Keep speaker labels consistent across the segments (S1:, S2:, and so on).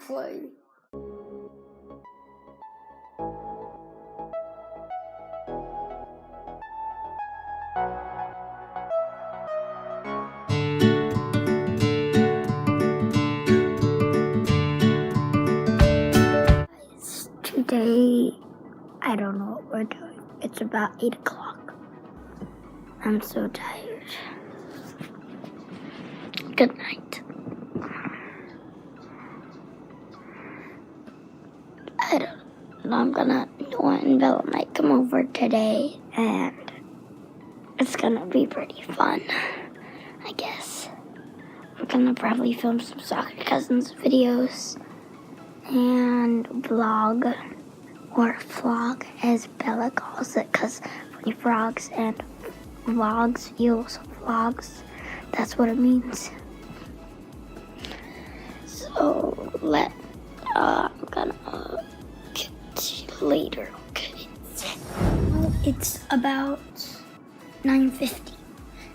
S1: play. Today, I don't know what we're doing. It's about 8 o'clock. I'm so tired. Good night. I don't know. Noah and Bella might come over today, and it's gonna be pretty fun, I guess. We're gonna probably film some Soccer Cousins videos and vlog, or vlog as Bella calls it, because when he frogs and vlogs, he also vlogs. That's what it means. So I'm gonna get to you later, okay? Well, it's about 9:50.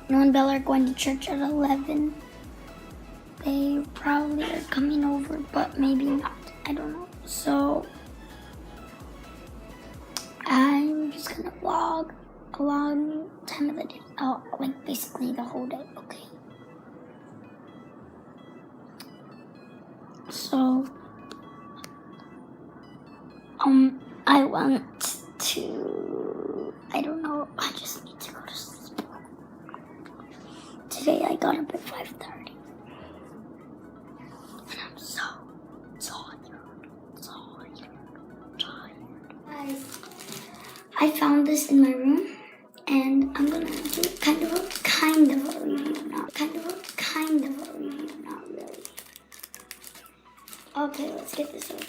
S1: Noah and Bella are going to church at 11. They probably are coming over, but maybe not. I don't know. So I'm just gonna vlog a long time of the day. Oh, like basically the whole day, okay? So I want to, I don't know, I just need to go to sleep. Today I got up at 5:30. And I'm so tired. Guys, I found this in my room, and I'm gonna do kind of a review, not really. Okay, let's get this open.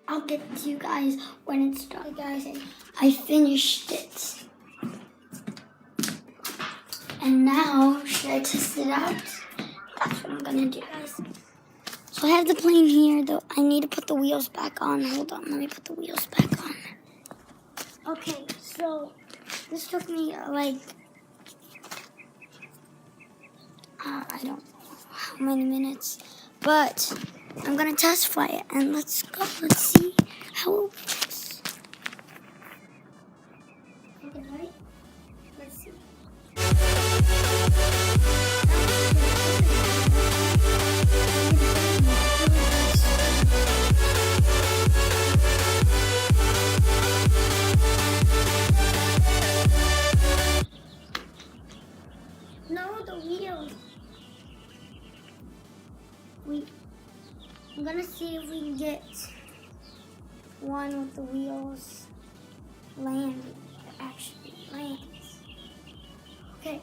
S1: I'll get to you guys when it's done, guys. I finished it. And now, should I test it out? That's what I'm gonna do, guys. So I have the plane here, though. I need to put the wheels back on. Hold on, let me put the wheels back on. Okay, so this took me I don't know how many minutes, but I'm gonna test fly it, and let's go. Let's see how it works. Okay, ready? Let's see. No, the wheels. I'm gonna see if we can get one with the wheels actually lands. Okay.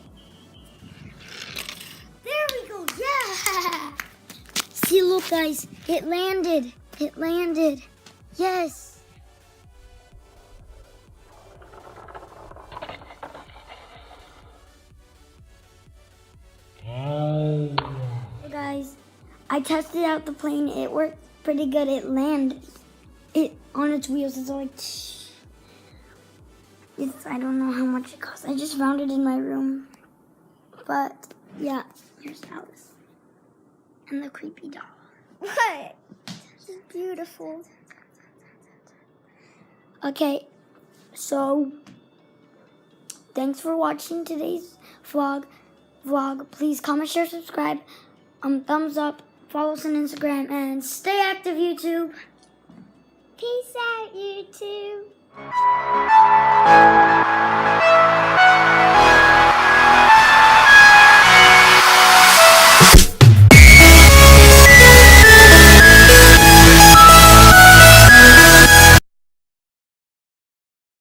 S1: There we go. Yeah. See, look, guys. It landed. Yes. Hey, guys. I tested out the plane. It worked pretty good. It landed it on its wheels. It's like, I don't know how much it costs. I just found it in my room. But yeah, here's Alice and the creepy doll.
S2: What? It's beautiful.
S1: Okay, so thanks for watching today's vlog. Please comment, share, subscribe, thumbs up, follow us on Instagram, and stay active, YouTube.
S2: Peace out, YouTube.